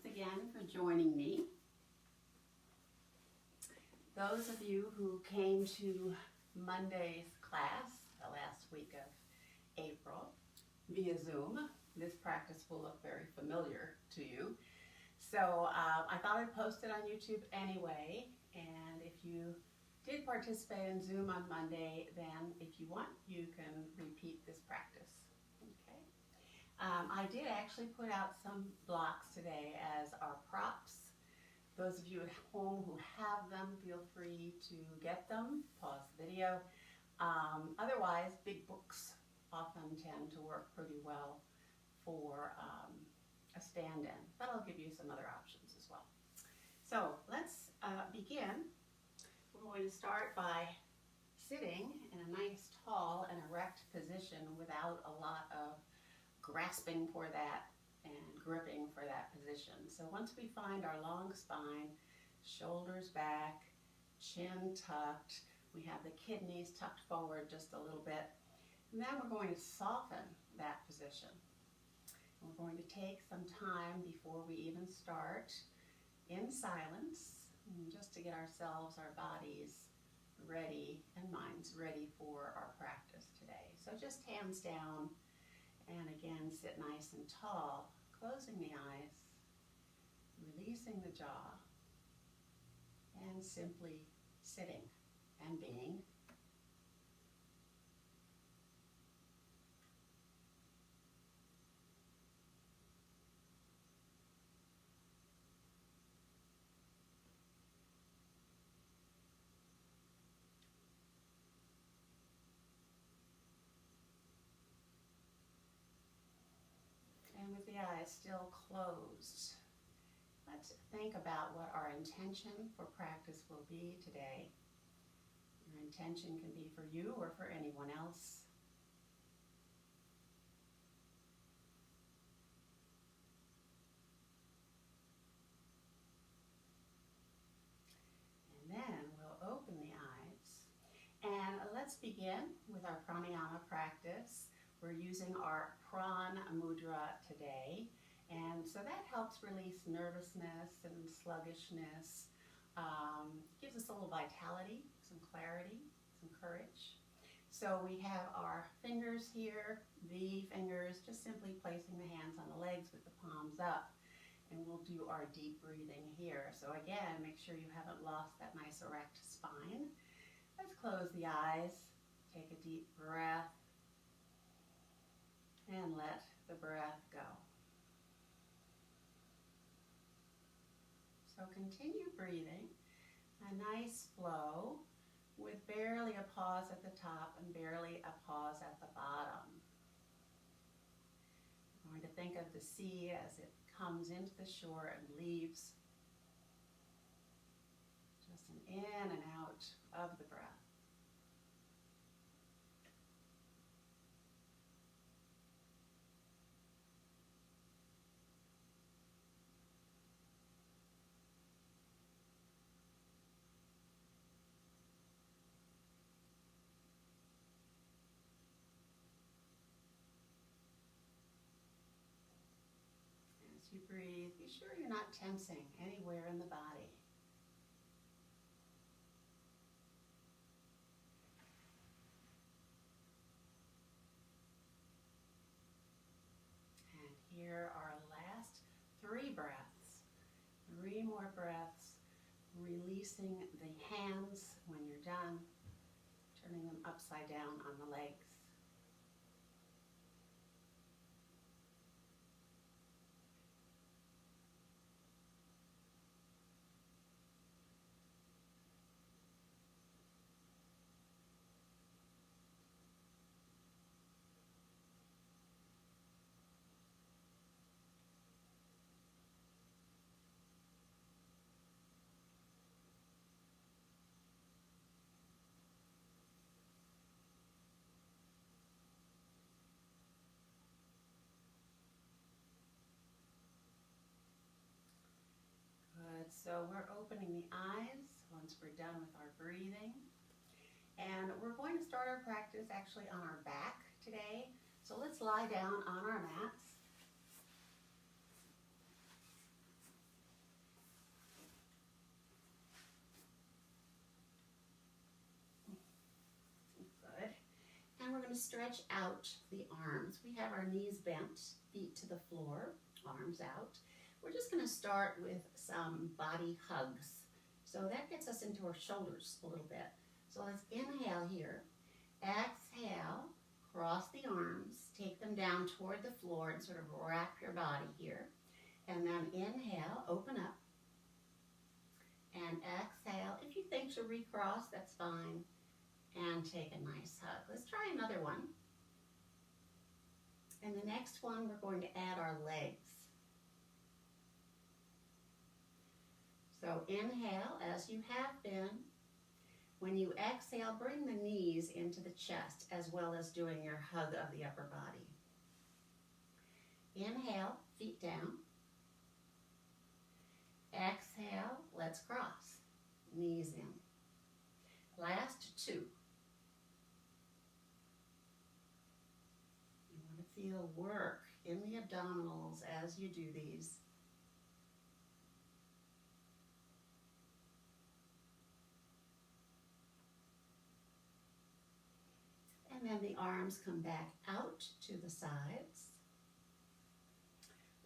Thanks again for joining me. Those of you who came to Monday's class, the last week of April, via Zoom, this practice will look very familiar to you. So I thought I'd post it on YouTube anyway, and if you did participate in Zoom on Monday, then if you want, you can repeat this practice. Okay. I did actually put out some blocks today as our props. Those of you at home who have them, feel free to get them, pause the video. Otherwise, big books often tend to work pretty well for a stand-in, but I'll give you some other options as well. So let's begin. We're going to start by sitting in a nice, tall, and erect position without a lot of grasping for that and gripping for that position. So once we find our long spine, shoulders back, chin tucked, we have the kidneys tucked forward just a little bit, and then we're going to soften that position. We're going to take some time before we even start in silence, just to get ourselves, our bodies ready and minds ready for our practice today. So just hands down, and again, sit nice and tall, closing the eyes, releasing the jaw, and simply sitting and being. And with the eyes still closed, let's think about what our intention for practice will be today. Your intention can be for you or for anyone else. And then we'll open the eyes. And let's begin with our pranayama practice. We're using our Pran Mudra today, and so that helps release nervousness and sluggishness, gives us a little vitality, some clarity, some courage. So we have our fingers here, V fingers, just simply placing the hands on the legs with the palms up, and we'll do our deep breathing here. So again, make sure you haven't lost that nice erect spine. Let's close the eyes, take a deep breath, and let the breath go. So continue breathing, a nice flow with barely a pause at the top and barely a pause at the bottom. We're going to think of the sea as it comes into the shore and leaves. Just an in and out of the breath. As you breathe, be sure you're not tensing anywhere in the body. And here are our last 3 breaths. 3 more breaths, releasing the hands when you're done, turning them upside down on the legs. So we're opening the eyes once we're done with our breathing. And we're going to start our practice actually on our back today. So let's lie down on our mats. to stretch out the arms. We have our knees bent, feet to the floor, arms out. We're just going to start with some body hugs. So that gets us into our shoulders a little bit. So let's inhale here. Exhale, cross the arms, take them down toward the floor and sort of wrap your body here. And then inhale, open up. And exhale. If you think to recross, that's fine. And take a nice hug. Let's try another one. And the next one, we're going to add our legs. So inhale as you have been. When you exhale, bring the knees into the chest as well as doing your hug of the upper body. Inhale, feet down. Exhale, let's cross. Knees in. Last two. You want to feel work in the abdominals as you do these. And then the arms come back out to the sides.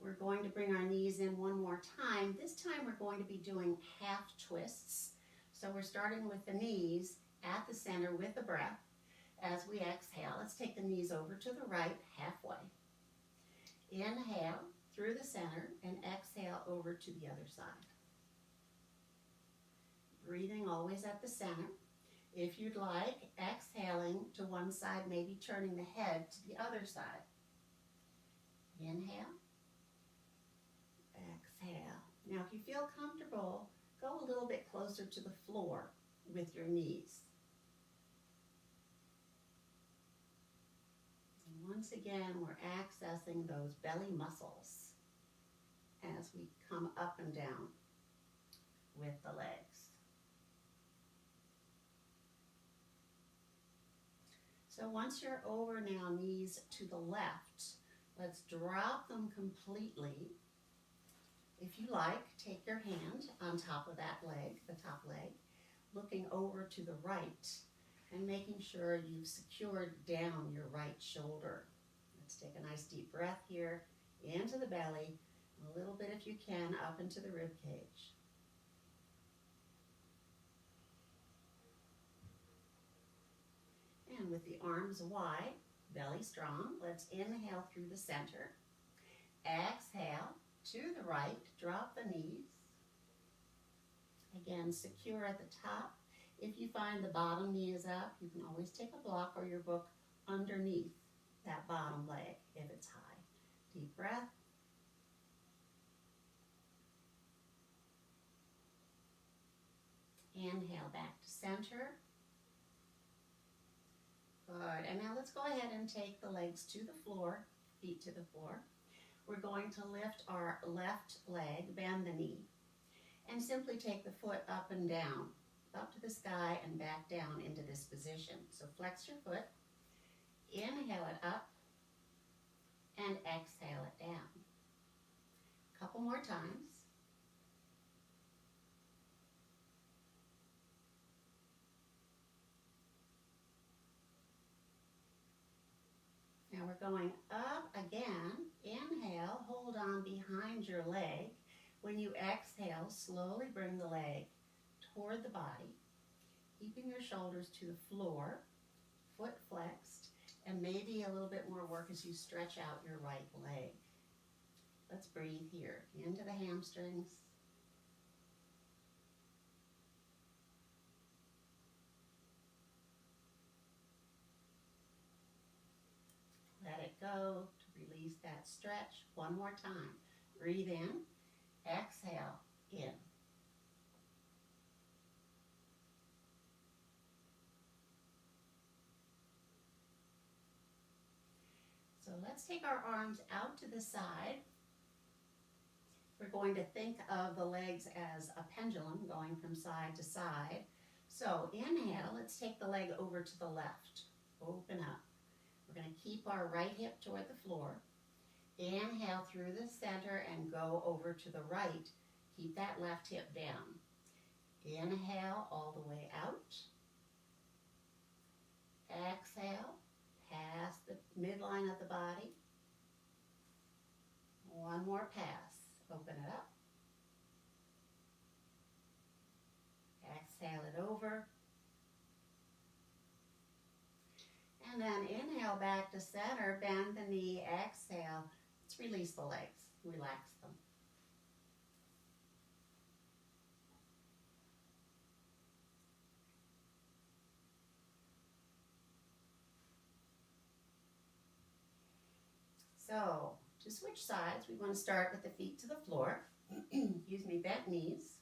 We're going to bring our knees in one more time. This time we're going to be doing half twists. So we're starting with the knees at the center with the breath. As we exhale, let's take the knees over to the right halfway. Inhale through the center and exhale over to the other side. Breathing always at the center. If you'd like, exhaling to one side, maybe turning the head to the other side. Inhale. Exhale. Now, if you feel comfortable, go a little bit closer to the floor with your knees. And once again, we're accessing those belly muscles as we come up and down with the legs. So once you're over now, knees to the left, let's drop them completely. If you like, take your hand on top of that leg, the top leg, looking over to the right and making sure you've secured down your right shoulder. Let's take a nice deep breath here into the belly, a little bit if you can up into the rib cage. And with the arms wide, belly strong, let's inhale through the center. Exhale to the right, drop the knees. Again, secure at the top. If you find the bottom knee is up, you can always take a block or your book underneath that bottom leg if it's high. Deep breath. Inhale back to center. Good. And now let's go ahead and take the legs to the floor, feet to the floor. We're going to lift our left leg, bend the knee, and simply take the foot up and down, up to the sky and back down into this position. So flex your foot, inhale it up, and exhale it down. A couple more times. Now we're going up again. Inhale, hold on behind your leg. When you exhale, slowly bring the leg toward the body, keeping your shoulders to the floor, foot flexed, and maybe a little bit more work as you stretch out your right leg. Let's breathe here into the hamstrings. Let it go to release that stretch. One more time. Breathe in, exhale, in. So let's take our arms out to the side. We're going to think of the legs as a pendulum going from side to side. So inhale, let's take the leg over to the left. Open up. We're going to keep our right hip toward the floor. Inhale through the center and go over to the right. Keep that left hip down. Inhale all the way out. Exhale, of the body. One more pass. Open it up. Exhale it over. And then inhale back to center, bend the knee, exhale. Let's release the legs, relax them. So, to switch sides, we want to start with the feet to the floor. Excuse me, bent knees.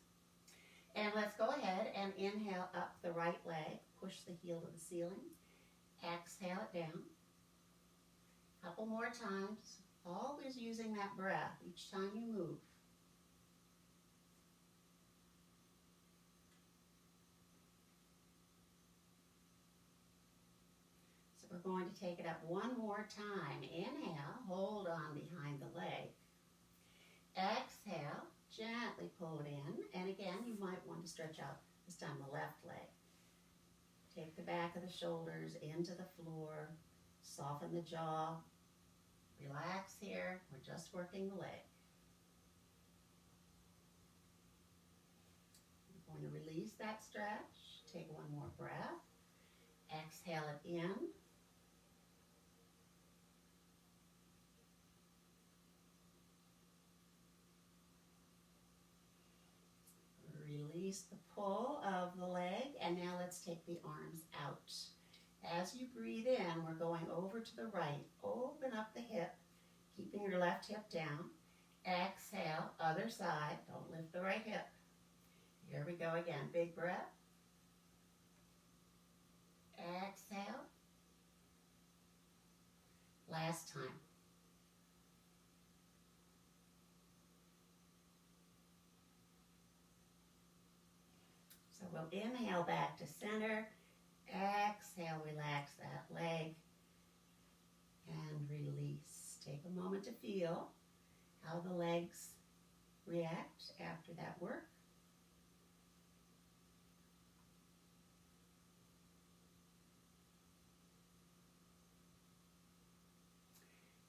And let's go ahead and inhale up the right leg, push the heel to the ceiling. Exhale it down. Couple more times, always using that breath each time you move. So we're going to take it up one more time. Inhale, hold on behind the leg. Exhale, gently pull it in. And again, you might want to stretch out, this time the left leg. Take the back of the shoulders into the floor, soften the jaw, relax here, we're just working the leg. We're going to release that stretch, take one more breath, exhale it in. Release the pull of the leg, and now let's take the arms out. As you breathe in, we're going over to the right. Open up the hip, keeping your left hip down. Exhale, other side. Don't lift the right hip. Here we go again. Big breath. Exhale. Last time. So we'll inhale back to center. Exhale, relax that leg. And release. Take a moment to feel how the legs react after that work.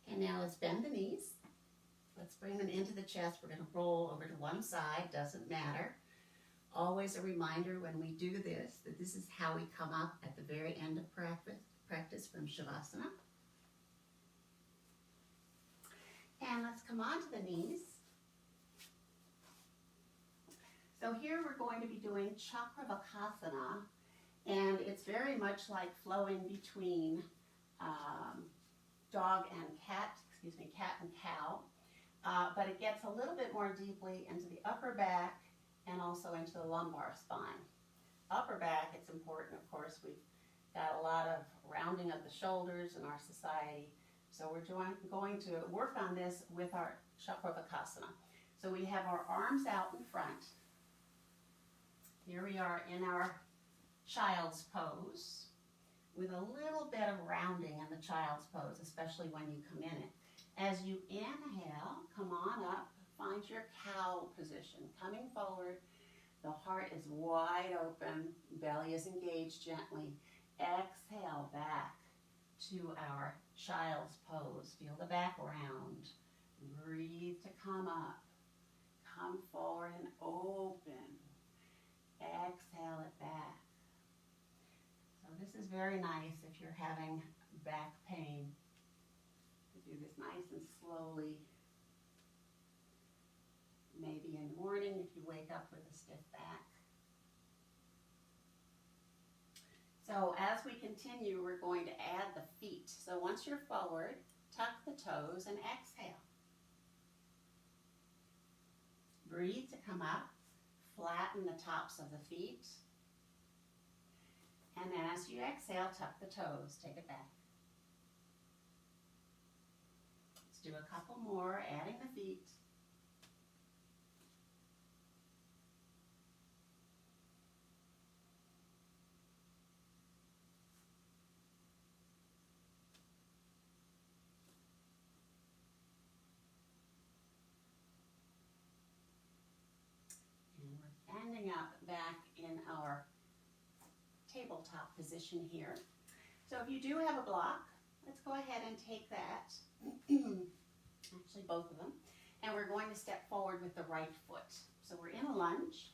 And now let's bend the knees. Let's bring them into the chest. We're going to roll over to one side, doesn't matter. Always a reminder when we do this, that this is how we come up at the very end of practice from Shavasana. And let's come onto the knees. So here we're going to be doing Chakravakasana, and it's very much like flowing between cat and cow, but it gets a little bit more deeply into the upper back and also into the lumbar spine. Upper back, it's important, of course, we've got a lot of rounding of the shoulders in our society, so we're going to work on this with our Chakravakasana. So we have our arms out in front. Here we are in our child's pose, with a little bit of rounding in the child's pose, especially when you come in it. As you inhale, come on up, find your cow position. Coming forward, the heart is wide open, belly is engaged gently. Exhale back to our child's pose. Feel the back round. Breathe to come up. Come forward and open. Exhale it back. So this is very nice if you're having back pain. Do this nice and slowly. Maybe in the morning if you wake up with a stiff back. So as we continue, we're going to add the feet. So once you're forward, tuck the toes and exhale. Breathe to come up. Flatten the tops of the feet. And then as you exhale, tuck the toes. Take it back. Let's do a couple more, adding the feet. Ending up back in our tabletop position here. So if you do have a block, let's go ahead and take that, actually both of them, and we're going to step forward with the right foot. So we're in a lunge.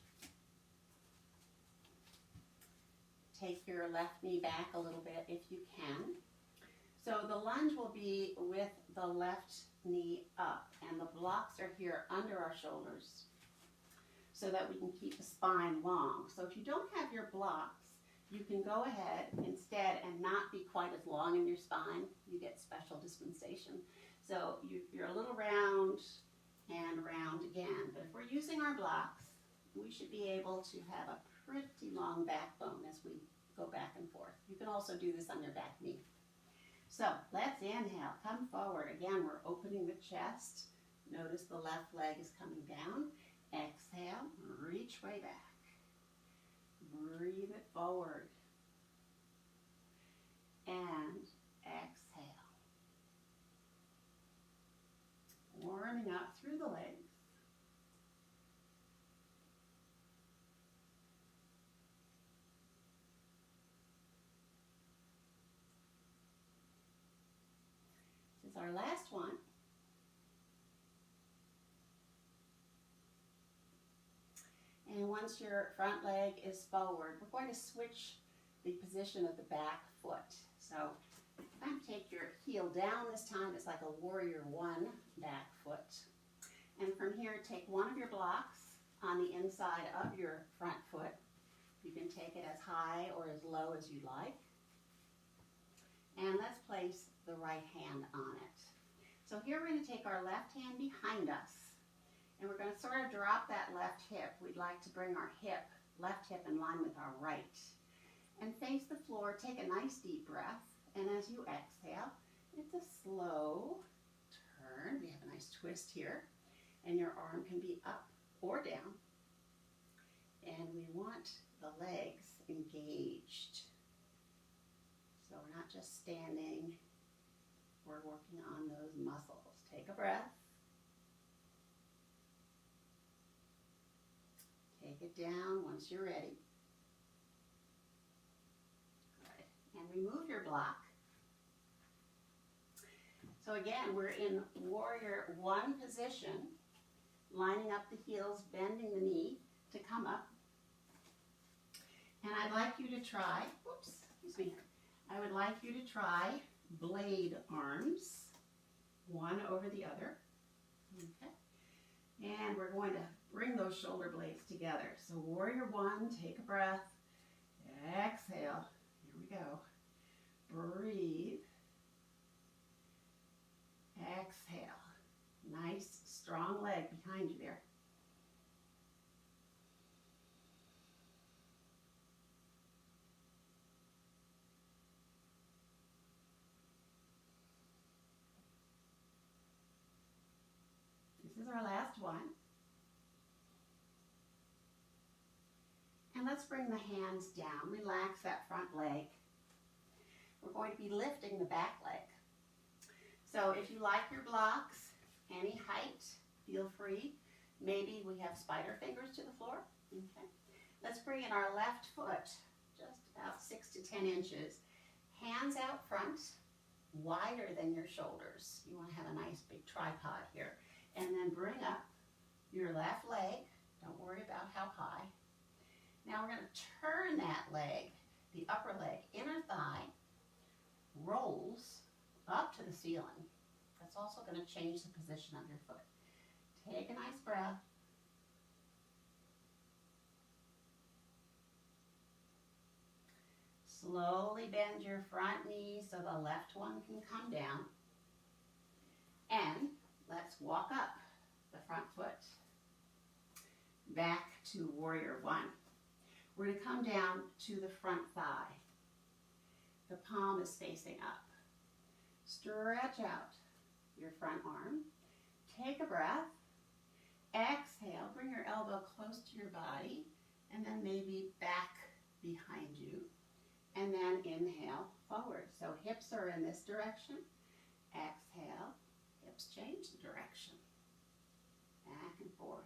Take your left knee back a little bit if you can. So the lunge will be with the left knee up, and the blocks are here under our shoulders so that we can keep the spine long. So if you don't have your blocks, you can go ahead instead and not be quite as long in your spine. You get special dispensation. So you're a little round and round again. But if we're using our blocks, we should be able to have a pretty long backbone as we go back and forth. You can also do this on your back knee. So let's inhale, come forward. Again, we're opening the chest. Notice the left leg is coming down. Exhale, reach way back. Breathe it forward. And exhale. Warming up through the legs. This is our last one. And once your front leg is forward, we're going to switch the position of the back foot. So kind of take your heel down this time. It's like a warrior one back foot. And from here, take one of your blocks on the inside of your front foot. You can take it as high or as low as you like. And let's place the right hand on it. So here we're going to take our left hand behind us. And we're going to sort of drop that left hip. We'd like to bring our left hip in line with our right. And face the floor, take a nice deep breath. And as you exhale, it's a slow turn. We have a nice twist here. And your arm can be up or down. And we want the legs engaged. So we're not just standing, we're working on those muscles. Take a breath. Take it down once you're ready. Good. And remove your block. So again, we're in warrior one position, lining up the heels, bending the knee to come up. And I'd like you to try, I would like you to try blade arms, one over the other. Okay. And we're going to bring those shoulder blades together. So warrior one, take a breath. Exhale. Here we go. Breathe. Exhale. Nice, strong leg behind you there. This is our last one. And let's bring the hands down. Relax that front leg. We're going to be lifting the back leg. So if you like your blocks, any height, feel free. Maybe we have spider fingers to the floor. Okay. Let's bring in our left foot, just about 6 to 10 inches. Hands out front, wider than your shoulders. You want to have a nice big tripod here. And then bring up your left leg. Don't worry about how high. Now we're going to turn that leg, the upper leg, inner thigh, rolls up to the ceiling. That's also going to change the position of your foot. Take a nice breath. Slowly bend your front knee so the left one can come down. And let's walk up the front foot. Back to warrior one. We're going to come down to the front thigh. The palm is facing up. Stretch out your front arm. Take a breath. Exhale. Bring your elbow close to your body. And then maybe back behind you. And then inhale forward. So hips are in this direction. Exhale. Hips change the direction. Back and forth.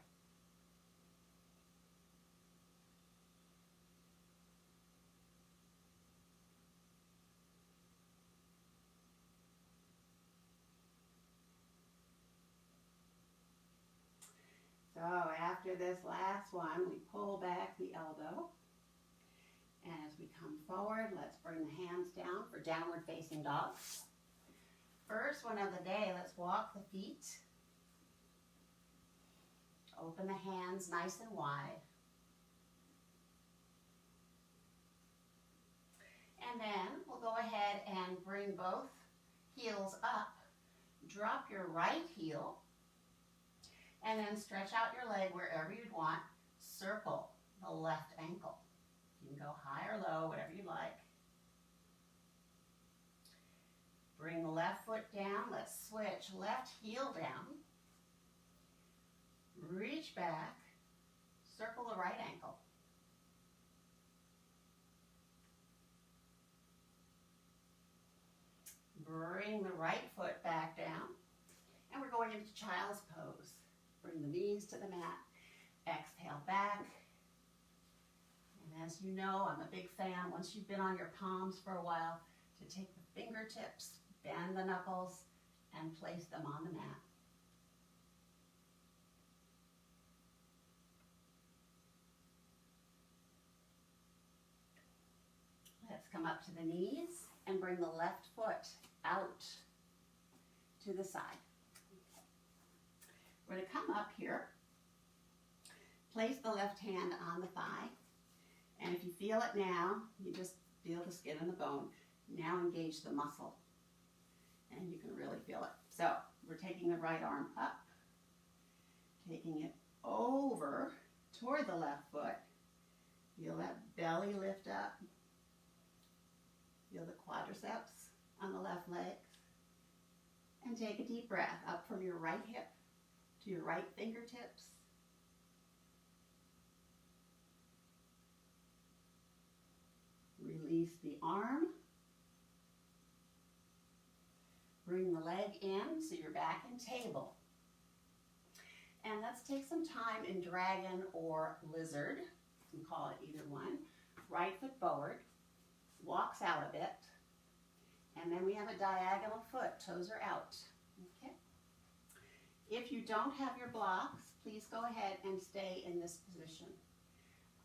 after this last one, we pull back the elbow. And as we come forward, let's bring the hands down for downward facing dog. First one of the day, let's walk the feet. Open the hands nice and wide. And then we'll go ahead and bring both heels up. Drop your right heel. And then stretch out your leg wherever you'd want. Circle the left ankle. You can go high or low, whatever you like. Bring the left foot down. Let's switch left heel down. Reach back. Circle the right ankle. Bring the right foot back down. And we're going into child's pose. Bring the knees to the mat. Exhale back. And as you know, I'm a big fan, once you've been on your palms for a while, to take the fingertips, bend the knuckles, and place them on the mat. Let's come up to the knees and bring the left foot out to the side. We're going to come up here, place the left hand on the thigh, and if you feel it now, you just feel the skin and the bone. Now engage the muscle, and you can really feel it. So we're taking the right arm up, taking it over toward the left foot. Feel that belly lift up. Feel the quadriceps on the left leg. And take a deep breath up from your right hip to your right fingertips. Release the arm. Bring the leg in so you're back in table. And let's take some time in dragon or lizard. You can call it either one. Right foot forward. Walks out a bit. And then we have a diagonal foot. Toes are out. Okay. If you don't have your blocks, please go ahead and stay in this position.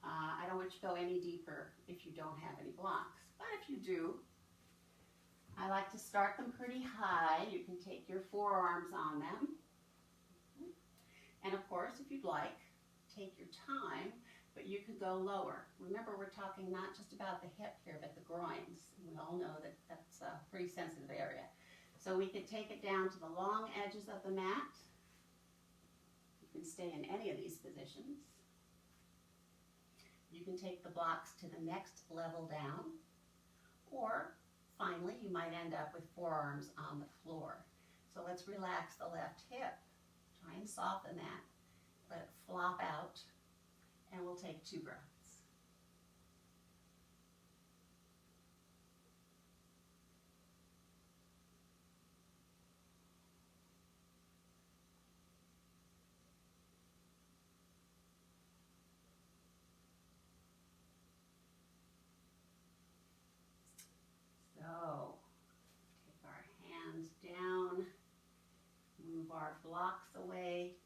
I don't want you to go any deeper if you don't have any blocks. But if you do, I like to start them pretty high. You can take your forearms on them. And of course, if you'd like, take your time, but you could go lower. Remember, we're talking not just about the hip here, but the groins. We all know that that's a pretty sensitive area. So we could take it down to the long edges of the mat. You can stay in any of these positions. You can take the blocks to the next level down, or finally, you might end up with forearms on the floor. So let's relax the left hip. Try and soften that. Let it flop out, and we'll take 2 breaths. So, take our hands down, move our blocks away,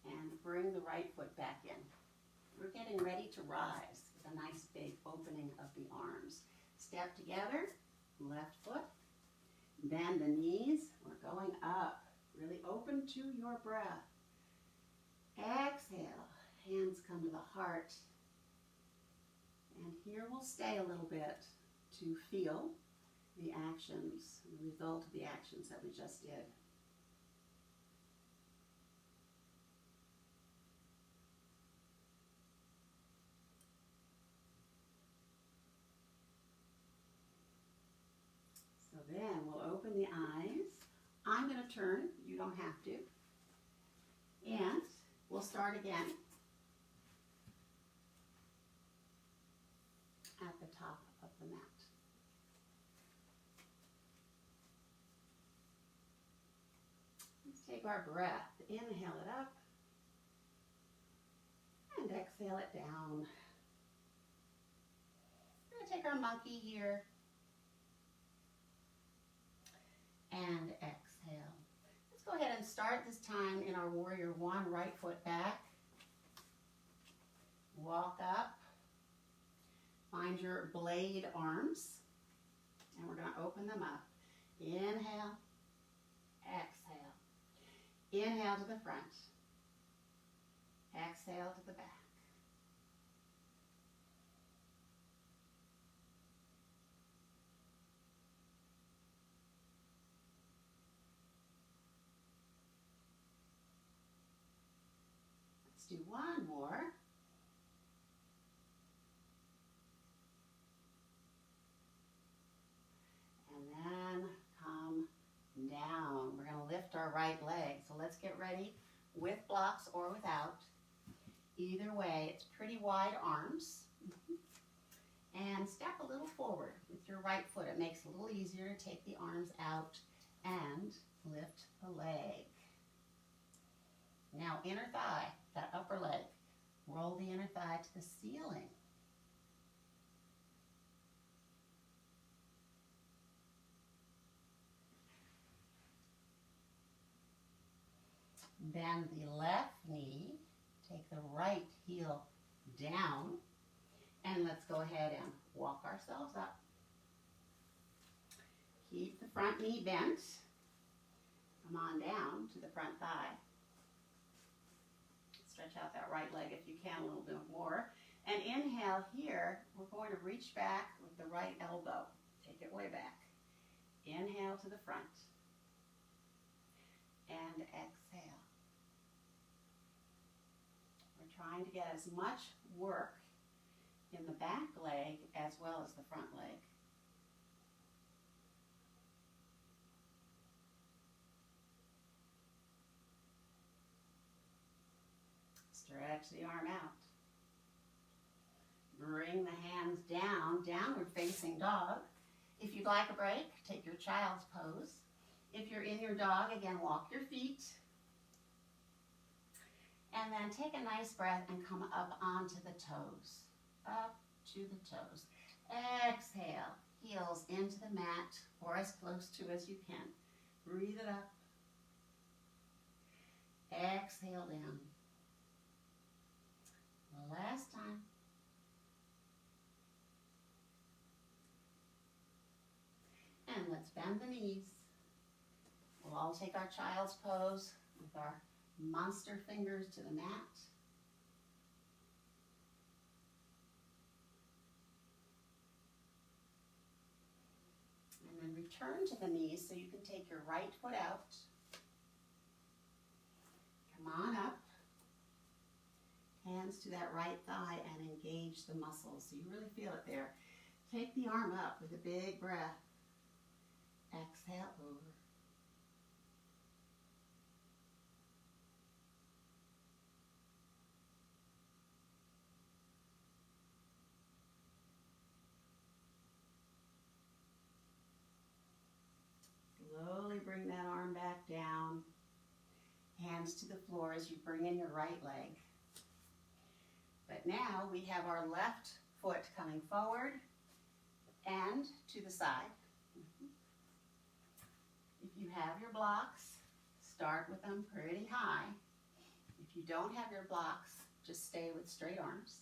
and bring the right foot back in. We're getting ready to rise with a nice big opening of the arms. Step together, left foot, bend the knees, we're going up. Really open to your breath. Exhale, hands come to the heart. And here we'll stay a little bit to feel the actions, the result of the actions that we just did. So then we'll open the eyes. I'm going to turn, you don't have to. And we'll start again at the top of the mat. Let's take our breath. Inhale it up and exhale it down. We're going to take our monkey here and exhale. Let's go ahead and start this time in our warrior one, right foot back. Walk up. Find your blade arms. And we're going to open them up. Inhale. Exhale. Inhale to the front. Exhale to the back. Let's do one more. And then come down. We're going to lift our right leg. So let's get ready with blocks or without. Either way, it's pretty wide arms. And step a little forward with your right foot. It makes it a little easier to take the arms out and lift the leg. Now inner thigh, that upper leg. Roll the inner thigh to the ceiling. Bend the left knee, take the right heel down, and let's go ahead and walk ourselves up. Keep the front knee bent. Come on down to the front thigh. Stretch out that right leg if you can a little bit more. And inhale here, we're going to reach back with the right elbow. Take it way back. Inhale to the front. And exhale. Trying to get as much work in the back leg as well as the front leg. Stretch the arm out. Bring the hands down, downward facing dog. If you'd like a break, take your child's pose. If you're in your dog, again, walk your feet. And then take a nice breath and come up onto the toes. Up to the toes. Exhale. Heels into the mat or as close to as you can. Breathe it up. Exhale down. Last time. And let's bend the knees. We'll all take our child's pose with our monster fingers to the mat. And then return to the knees so you can take your right foot out. Come on up. Hands to that right thigh and engage the muscles so you really feel it there. Take the arm up with a big breath. Exhale over. Slowly bring that arm back down. Hands to the floor as you bring in your right leg. But now we have our left foot coming forward and to the side. If you have your blocks, start with them pretty high. If you don't have your blocks, just stay with straight arms.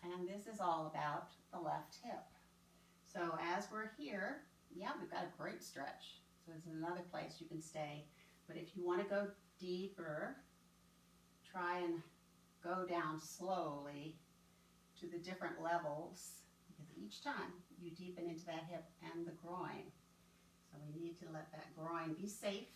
And this is all about the left hip. So as we're here, yeah, we've got a great stretch. So there's another place you can stay. But if you want to go deeper, try and go down slowly to the different levels, because each time you deepen into that hip and the groin. So we need to let that groin be safe.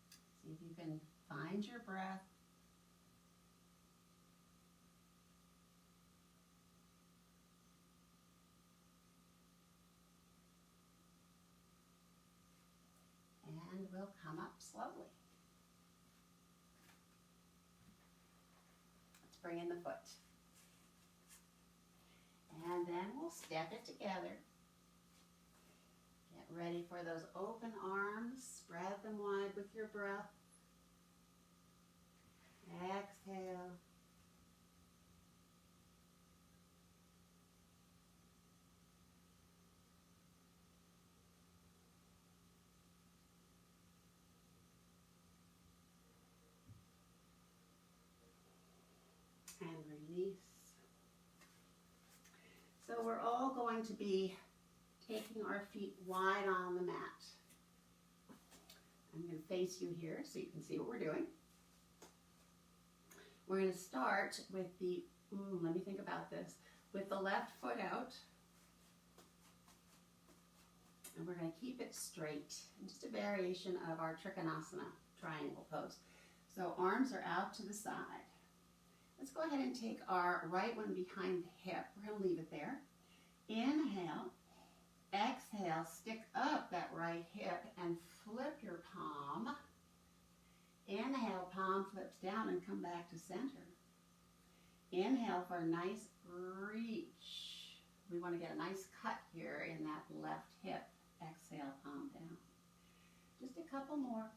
See if you can find your breath. And we'll come up slowly. Let's bring in the foot. And then we'll step it together. Get ready for those open arms. Spread them wide with your breath. going to be taking our feet wide on the mat. I'm going to face you here so you can see what we're doing. We're going to start with the, let me think about this, with the left foot out. And we're going to keep it straight. Just a variation of our Trikonasana triangle pose. So arms are out to the side. Let's go ahead and take our right one behind the hip. We're going to leave it there. Inhale. Exhale, stick up that right hip and flip your palm. Inhale, palm flips down and come back to center. Inhale for a nice reach. We want to get a nice cut here in that left hip. Exhale, palm down. Just a couple more.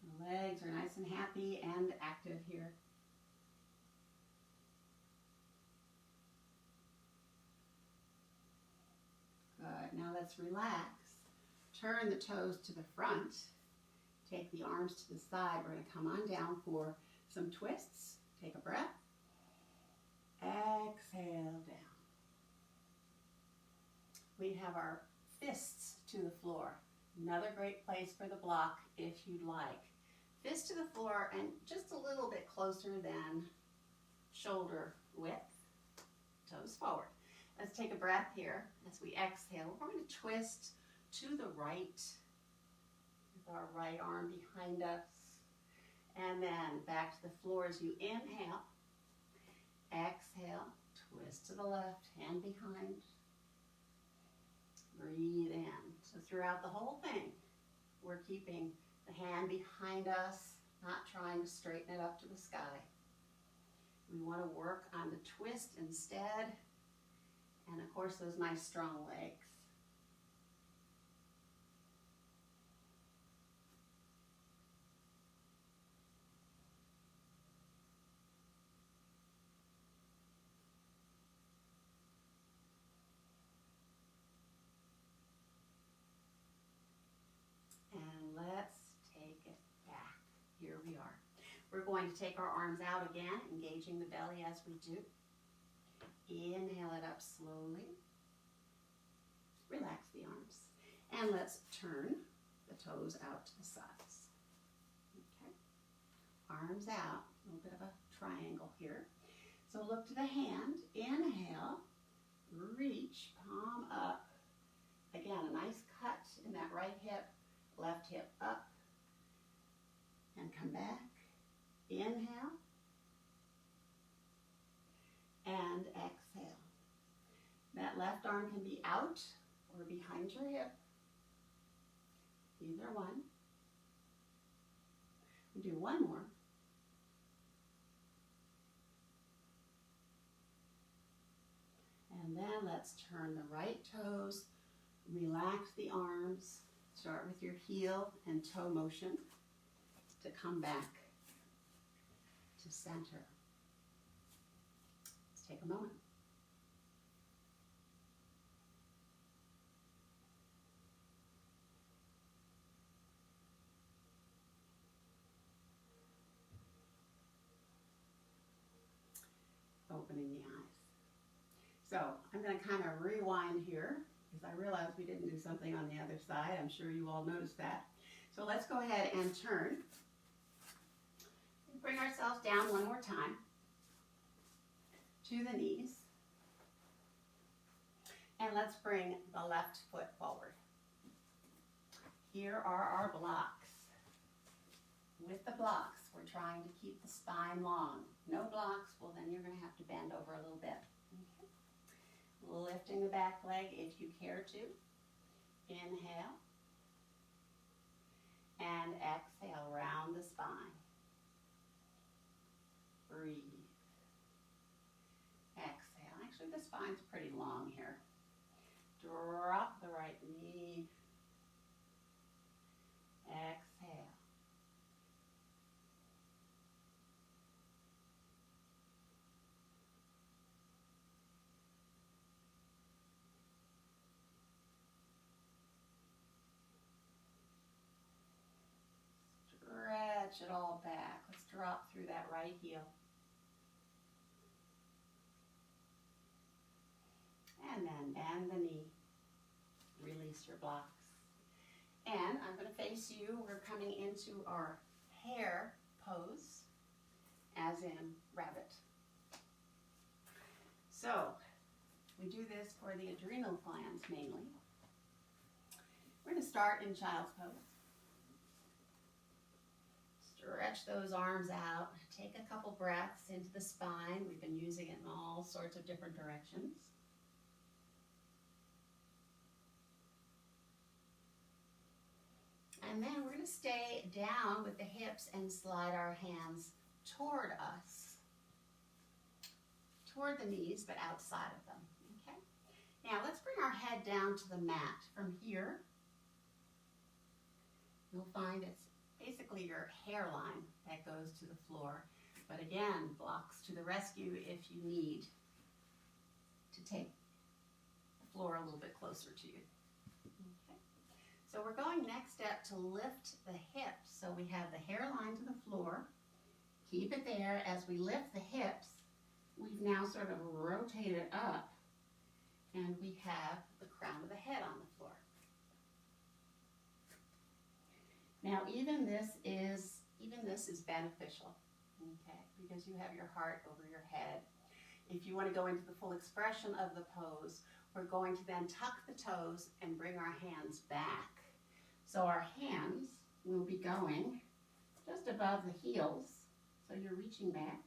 The legs are nice and happy and active here. Good. Now let's relax. Turn the toes to the front. Take the arms to the side. We're going to come on down for some twists. Take a breath. Exhale down. We have our fists to the floor. Another great place for the block if you'd like. Fist to the floor and just a little bit closer than shoulder width. Toes forward. Let's take a breath here as we exhale. We're going to twist to the right with our right arm behind us. And then back to the floor as you inhale. Exhale, twist to the left, hand behind. Breathe in. So throughout the whole thing, we're keeping the hand behind us, not trying to straighten it up to the sky. We want to work on the twist instead. And of course, those nice strong legs. And let's take it back. Here we are. We're going to take our arms out again, engaging the belly as we do. Inhale it up slowly. Relax the arms. And let's turn the toes out to the sides. Okay. Arms out. A little bit of a triangle here. So look to the hand. Inhale. Reach. Palm up. Again, a nice cut in that right hip. Left hip up. And come back. Inhale. And exhale. That left arm can be out or behind your hip. Either one. We do one more. And then let's turn the right toes. Relax the arms. Start with your heel and toe motion to come back to center. Take a moment. Opening the eyes. So I'm going to kind of rewind here because I realized we didn't do something on the other side. I'm sure you all noticed that. So let's go ahead and turn. Bring ourselves down one more time. To the knees. And let's bring the left foot forward. Here are our blocks. With the blocks, we're trying to keep the spine long. No blocks, well then you're going to have to bend over a little bit. Okay. Lifting the back leg if you care to. Inhale. And exhale, round the spine. Breathe. Exhale. Actually, the spine's pretty long here. Drop the right knee. Exhale. Stretch it all back. Let's drop through that right heel. Bend the knee. Release your blocks. And I'm going to face you. We're coming into our hare pose, as in rabbit. So, we do this for the adrenal glands mainly. We're going to start in child's pose. Stretch those arms out. Take a couple breaths into the spine. We've been using it in all sorts of different directions. And then we're going to stay down with the hips and slide our hands toward us. Toward the knees, but outside of them. Okay? Now let's bring our head down to the mat. From here, you'll find it's basically your hairline that goes to the floor. But again, blocks to the rescue if you need to take the floor a little bit closer to you. Okay. So we're going next step to lift the hips. So we have the hairline to the floor. Keep it there. As we lift the hips, we've now sort of rotated up and we have the crown of the head on the floor. Now even this is beneficial, okay, because you have your heart over your head. If you want to go into the full expression of the pose, we're going to then tuck the toes and bring our hands back. So our hands will be going just above the heels, so you're reaching back,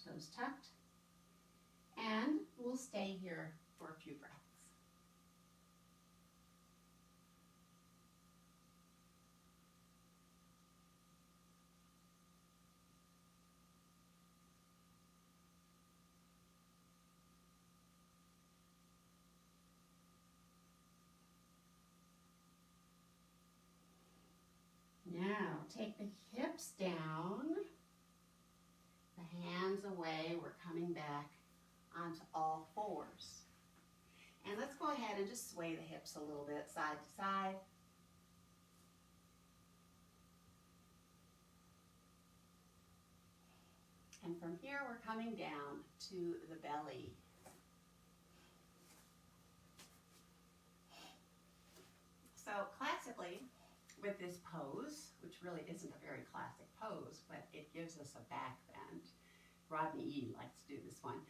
toes tucked, and we'll stay here for a few breaths. Now, take the hips down, the hands away, we're coming back onto all fours. And let's go ahead and just sway the hips a little bit, side to side. And from here, we're coming down to the belly. So classically, with this pose, which really isn't a very classic pose, but it gives us a back bend. Rodney E. likes to do this one.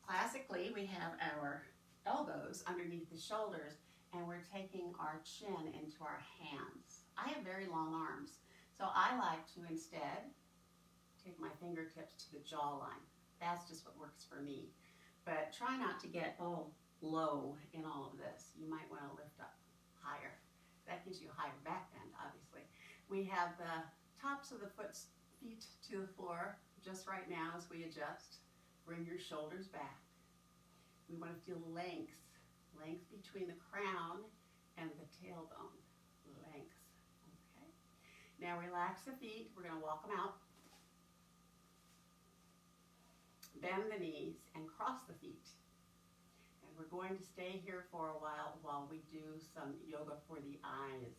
Classically, we have our elbows underneath the shoulders, and we're taking our chin into our hands. I have very long arms, so I like to instead take my fingertips to the jawline. That's just what works for me. But try not to get all low in all of this. You might want to lift up higher. That gives you a higher back bend, obviously. We have the tops of the feet to the floor just right now as we adjust. Bring your shoulders back. We want to feel length between the crown and the tailbone. Length, okay? Now relax the feet. We're going to walk them out. Bend the knees and cross the feet. And we're going to stay here for a while we do some yoga for the eyes.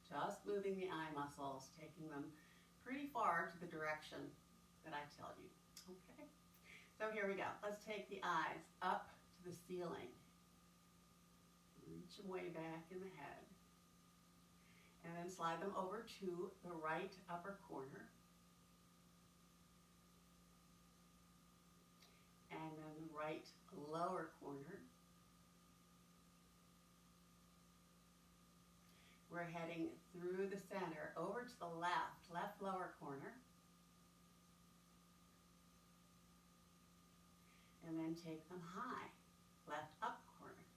Just moving the eye muscles, taking them pretty far to the direction that I tell you. Okay? So here we go. Let's take the eyes up to the ceiling. Reach them way back in the head. And then slide them over to the right upper corner. And then the right lower corner. We're heading through the center, over to the left lower corner. And then take them high, left up corner.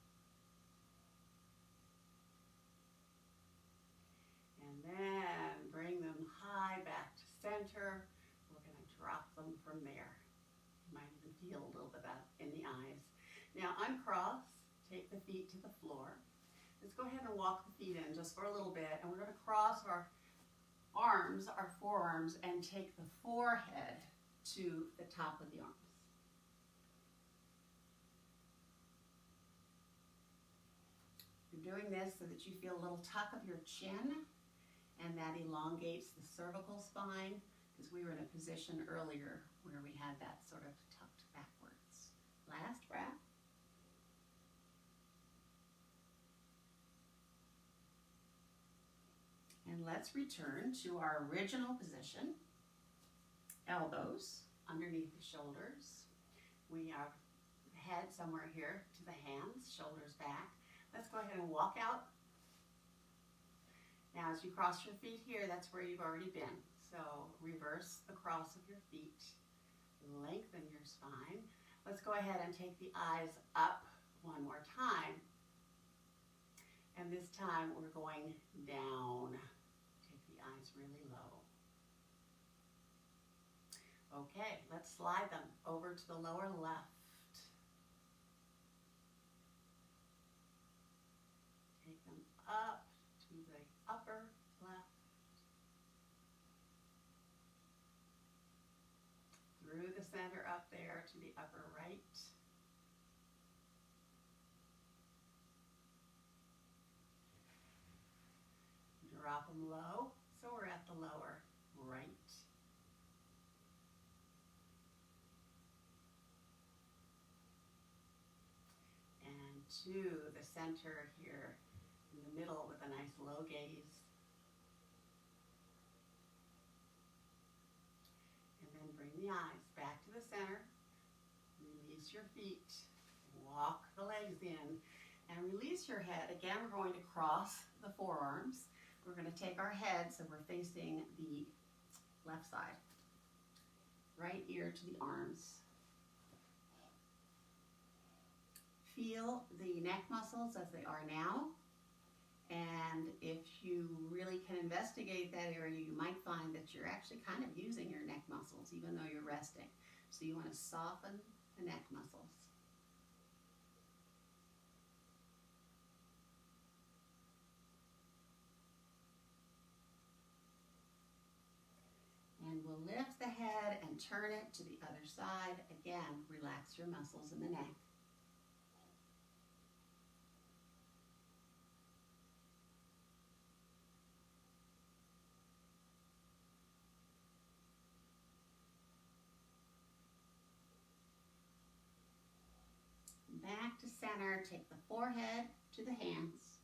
And then bring them high back to center. We're going to drop them from there. You might even feel a little bit of that in the eyes. Now uncross, take the feet to the floor. Let's go ahead and walk the feet in just for a little bit, and we're going to cross our arms, our forearms, and take the forehead to the top of the arms. You're doing this so that you feel a little tuck of your chin, and that elongates the cervical spine, because we were in a position earlier where we had that sort of tucked backwards. Last breath. let's return to our original position. Elbows underneath the shoulders. We have head somewhere here to the hands, shoulders back. Let's go ahead and walk out. Now as you cross your feet here, that's where you've already been. So reverse the cross of your feet, lengthen your spine. Let's go ahead and take the eyes up one more time. And this time we're going down. Take the eyes really low. Okay, let's slide them over to the lower left. Take them up to the upper left. Through the center up there to the upper right. Drop them low, so we're at the lower right. And to the center here in the middle with a nice low gaze. And then bring the eyes back to the center. Release your feet. Walk the legs in. And release your head. Again, we're going to cross the forearms. We're going to take our head so we're facing the left side. Right ear to the arms. Feel the neck muscles as they are now. And if you really can investigate that area, you might find that you're actually kind of using your neck muscles even though you're resting. So you want to soften the neck muscles. And we'll lift the head and turn it to the other side. Again, relax your muscles in the neck. Back to center, take the forehead to the hands.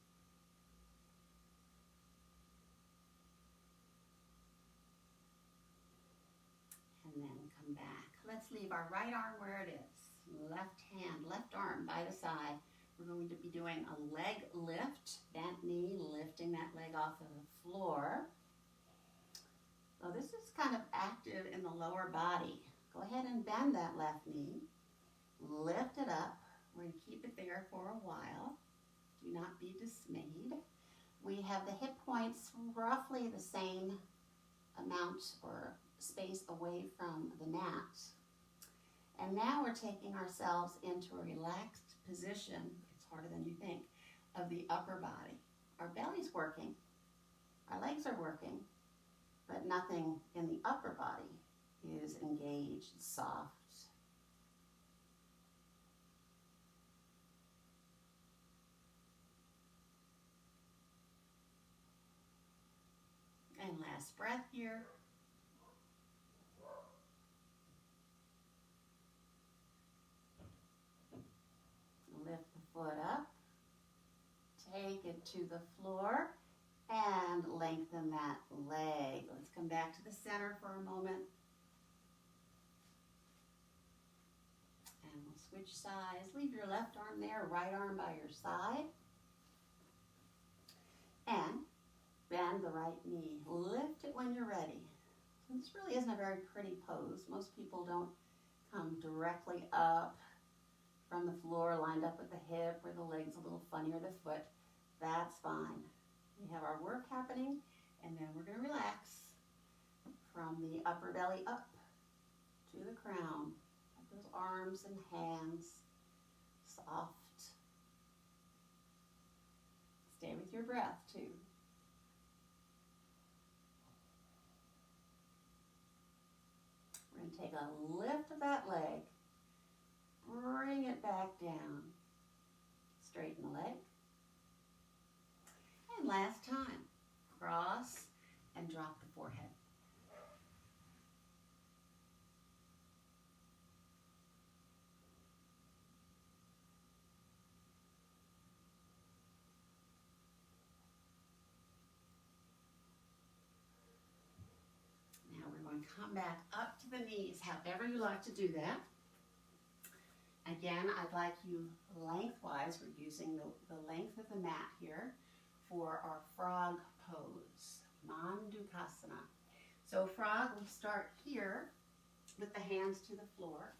And then come back. Let's leave our right arm where it is. Left hand, left arm by the side. We're going to be doing a leg lift, bent knee, lifting that leg off of the floor. So this is kind of active in the lower body. Go ahead and bend that left knee. Lift it up. We're going to keep it there for a while. Do not be dismayed. We have the hip points roughly the same amount or space away from the mat. And now we're taking ourselves into a relaxed position, it's harder than you think, of the upper body. Our belly's working, our legs are working, but nothing in the upper body is engaged, soft. And last breath here. Lift the foot up. Take it to the floor and lengthen that leg. Let's come back to the center for a moment. And we'll switch sides. Leave your left arm there, right arm by your side. And bend the right knee. Lift it when you're ready. So this really isn't a very pretty pose. Most people don't come directly up from the floor, lined up with the hip, where the leg's a little funny, or the foot. That's fine. We have our work happening, and then we're going to relax from the upper belly up to the crown. Those arms and hands soft. Stay with your breath, too. We're going to take a lift of that leg, bring it back down, straighten the leg, and last time, cross and drop the forehead. going to come back up to the knees, however you like to do that. Again, I'd like you lengthwise, we're using the length of the mat here for our frog pose, Mandukhasana. So frog, we start here with the hands to the floor,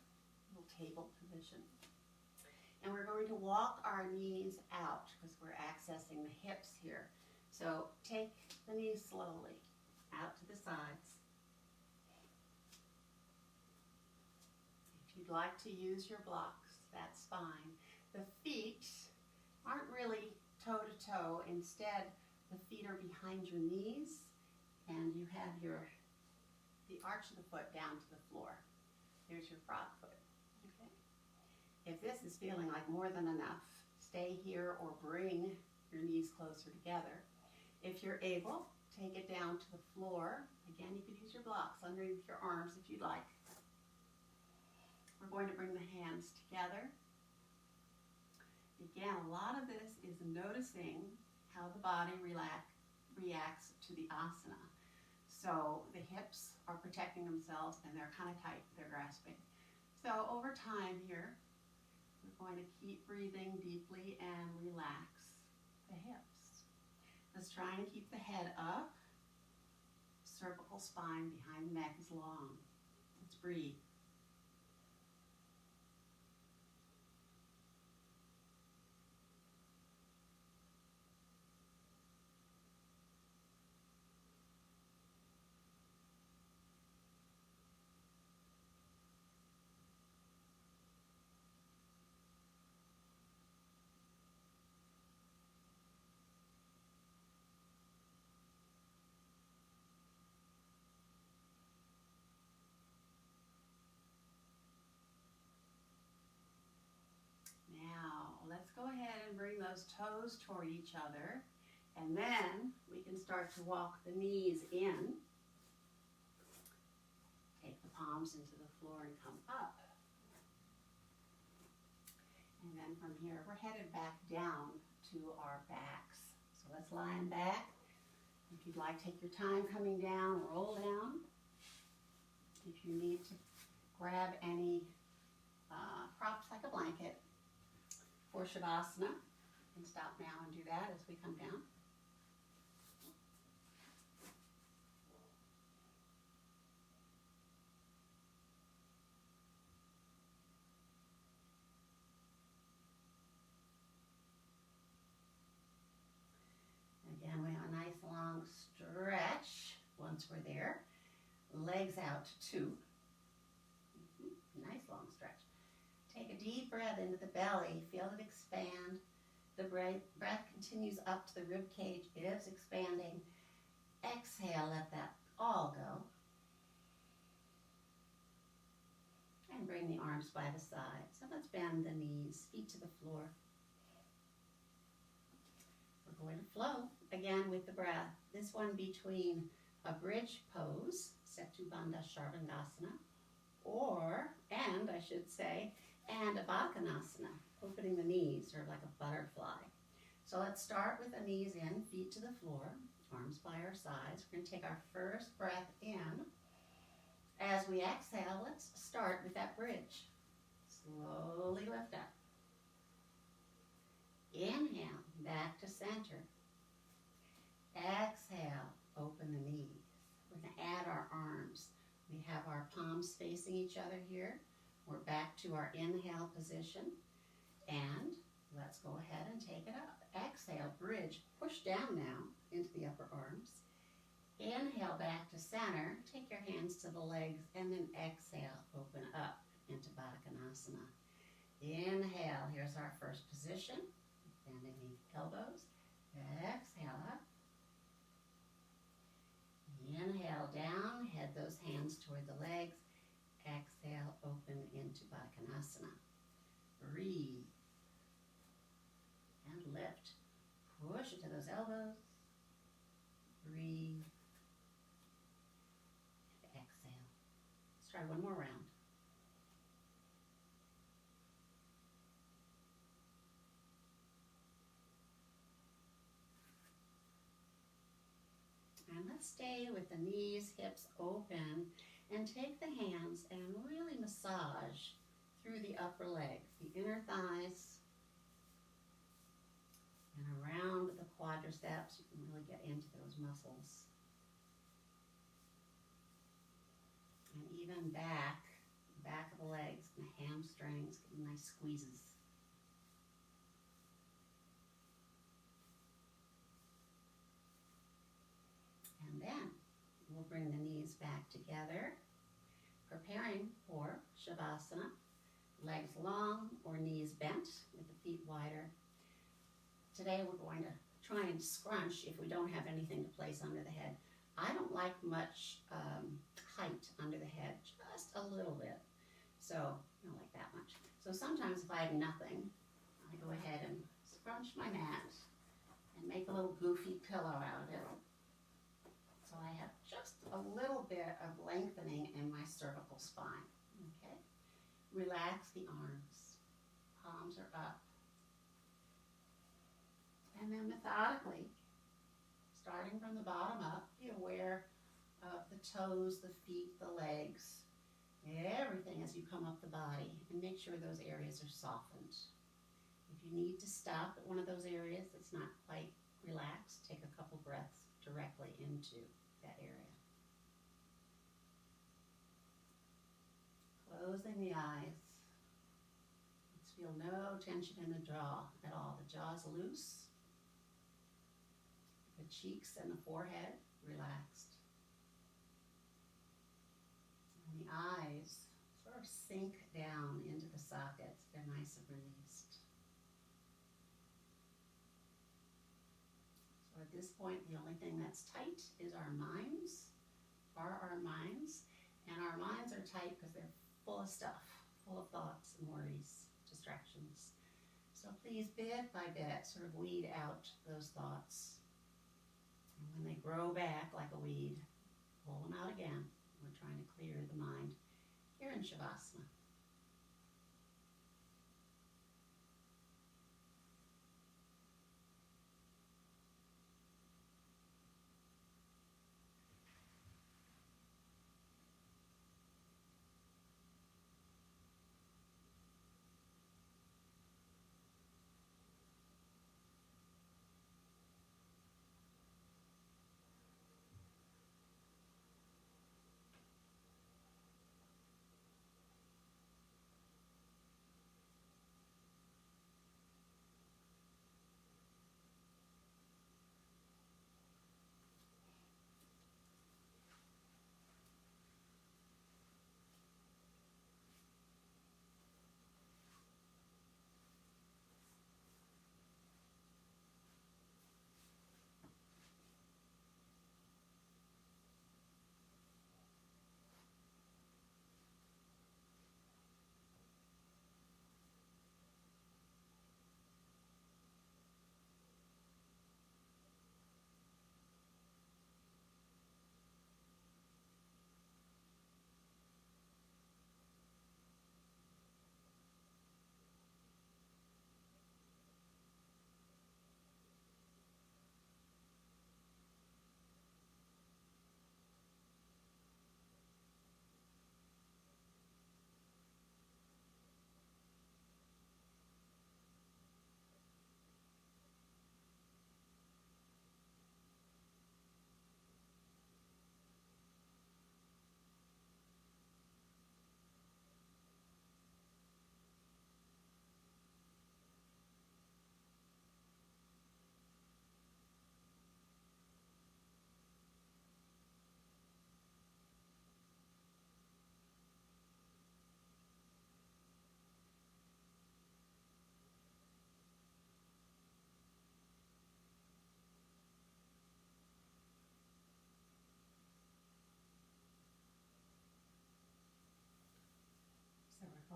little table position. And we're going to walk our knees out because we're accessing the hips here. So take the knees slowly out to the sides. If you'd like to use your blocks, that's fine. The feet aren't really toe to toe. Instead, the feet are behind your knees and you have the arch of the foot down to the floor. Here's your frog foot. Okay. If this is feeling like more than enough, stay here or bring your knees closer together. If you're able, take it down to the floor. Again, you could use your blocks underneath your arms if you'd like. We're going to bring the hands together. Again, a lot of this is noticing how the body reacts to the asana. So the hips are protecting themselves and they're kind of tight, they're grasping. So over time here, we're going to keep breathing deeply and relax the hips. Let's try and keep the head up. Cervical spine behind the neck is long. Let's breathe. Let's go ahead and bring those toes toward each other, and then we can start to walk the knees in. Take the palms into the floor and come up. And then from here, we're headed back down to our backs. So let's lie in back. If you'd like, take your time coming down, roll down. If you need to grab any props like a blanket, for Shavasana, you can stop now and do that as we come down. Again, we have a nice long stretch once we're there. Legs out to 2. Nice long stretch. Take a deep breath into the belly, feel it expand. The breath continues up to the rib cage, it is expanding. Exhale, let that all go. And bring the arms by the side. So let's bend the knees, feet to the floor. We're going to flow again with the breath. This one between a bridge pose, Setu Bandha Shavasana, and a Bakhanasana, opening the knees, or like a butterfly. So let's start with the knees in, feet to the floor, arms by our sides. We're going to take our first breath in. As we exhale, let's start with that bridge. Slowly lift up. Inhale, back to center. Exhale, open the knees. We're going to add our arms. We have our palms facing each other here. We're back to our inhale position. And let's go ahead and take it up. Exhale, bridge, push down now into the upper arms. Inhale back to center. Take your hands to the legs and then exhale, open up into Bakhanasana. Inhale, here's our first position. Bending the elbows. Exhale up. Inhale down, head those hands toward the legs. Exhale, open into Bakhanasana. Breathe. And lift. Push it to those elbows. Breathe. And exhale. Let's try one more round. And let's stay with the knees, hips open, and take the hands and really massage through the upper leg, the inner thighs, and around the quadriceps. You can really get into those muscles. And even back of the legs and the hamstrings, getting nice squeezes. And then we'll bring the knees back together, preparing for Shavasana. Legs long or knees bent with the feet wider. Today we're going to try and scrunch if we don't have anything to place under the head. I don't like much height under the head, just a little bit. So, I don't like that much. So sometimes if I have nothing, I go ahead and scrunch my mat and make a little goofy pillow out of it. So I have just a little bit of lengthening in my cervical spine, okay? Relax the arms, palms are up. And then methodically, starting from the bottom up, be aware of the toes, the feet, the legs, everything as you come up the body, and make sure those areas are softened. If you need to stop at one of those areas that's not quite relaxed, take a couple breaths directly into that area. Closing the eyes. Let's feel no tension in the jaw at all. The jaw's loose. The cheeks and the forehead relaxed. And the eyes sort of sink down into the sockets. They're nice and released. So at this point, the only thing that's tight is our minds, and our minds are tight because they're full of stuff, full of thoughts and worries, distractions. So please, bit by bit, sort of weed out those thoughts. And when they grow back like a weed, pull them out again. We're trying to clear the mind here in Shavasana.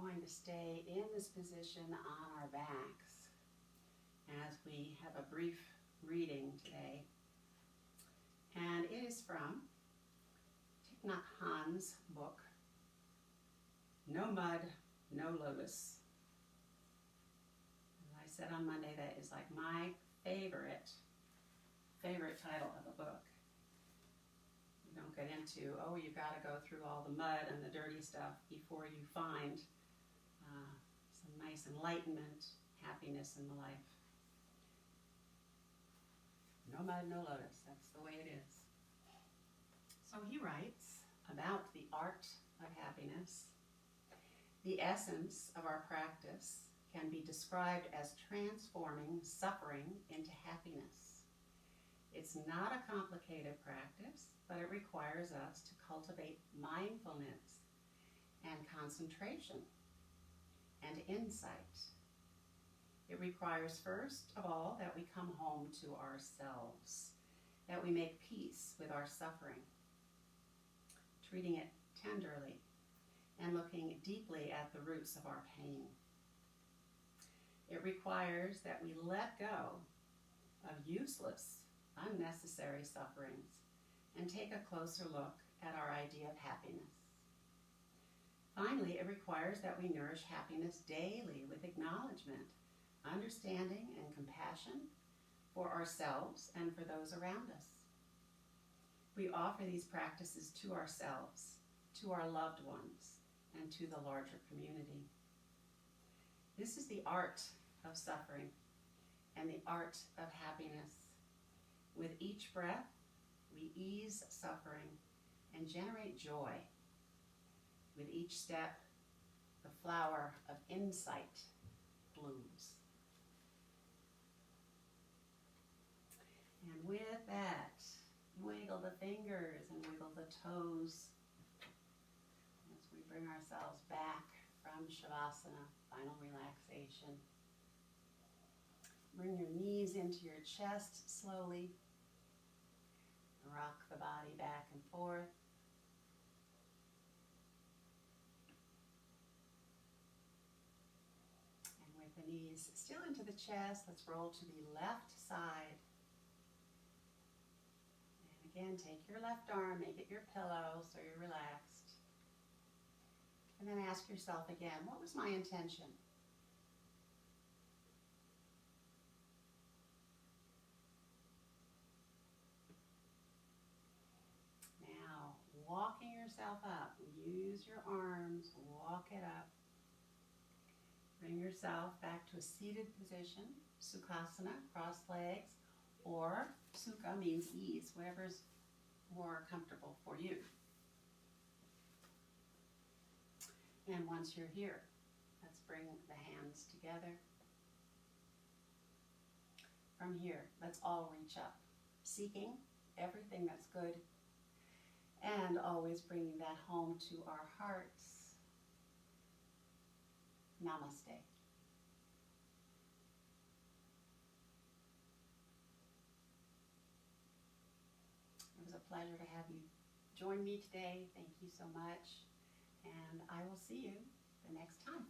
Going to stay in this position on our backs as we have a brief reading today. And it is from Thich Nhat Hanh's book, No Mud, No Lotus. As I said on Monday, that is like my favorite title of a book. We don't get into, oh, you got to go through all the mud and the dirty stuff before you find some nice enlightenment, happiness in the life. No mud, no lotus. That's the way it is. So he writes about the art of happiness. The essence of our practice can be described as transforming suffering into happiness. It's not a complicated practice, but it requires us to cultivate mindfulness and concentration and insight. It requires, first of all, that we come home to ourselves, that we make peace with our suffering, treating it tenderly, and looking deeply at the roots of our pain. It requires that we let go of useless, unnecessary sufferings and take a closer look at our idea of happiness. Finally, it requires that we nourish happiness daily with acknowledgement, understanding, and compassion for ourselves and for those around us. We offer these practices to ourselves, to our loved ones, and to the larger community. This is the art of suffering and the art of happiness. With each breath, we ease suffering and generate joy. With each step, the flower of insight blooms. And with that, wiggle the fingers and wiggle the toes as we bring ourselves back from Shavasana, final relaxation. Bring your knees into your chest slowly. Rock the body back and forth. And with the knees still into the chest, let's roll to the left side. And again, take your left arm, make it your pillow so you're relaxed. And then ask yourself again, what was my intention? Now, walking yourself up. Use your arms, walk it up. Bring yourself back to a seated position, Sukhasana, cross legs, or Sukha means ease, whatever's more comfortable for you. And once you're here, let's bring the hands together. From here, let's all reach up, seeking everything that's good, and always bringing that home to our hearts. Namaste. It was a pleasure to have you join me today. Thank you so much. And I will see you the next time.